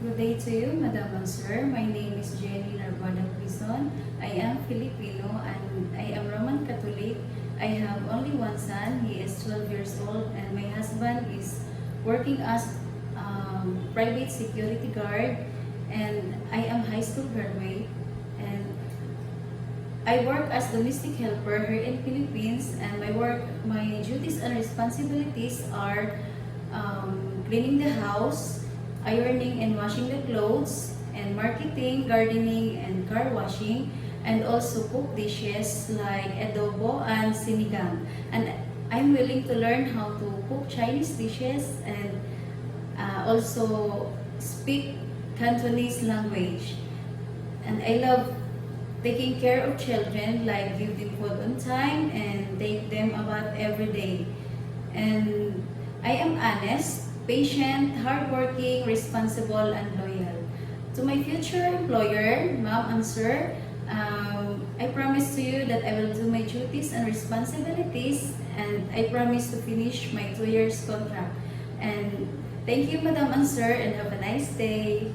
Good day to you, Madam and Sir. My name is Jenny Narvada Quizon. I am Filipino and I am Roman Catholic. I have only one son. He is 12 years old and my husband is working as private security guard, and I am high school graduate, and I work as domestic helper here in Philippines, and my duties and responsibilities are cleaning the house, ironing and washing the clothes, and marketing, gardening, and car washing, and also cook dishes like adobo and sinigang. And I'm willing to learn how to cook Chinese dishes and also speak Cantonese language. And I love taking care of children, like give them food on time and take them about every day. And I am honest, patient, hardworking, responsible, and loyal. To my future employer, ma'am and sir, I promise to you that I will do my duties and responsibilities, and I promise to finish my 2 years contract. And thank you, madam and sir, and have a nice day.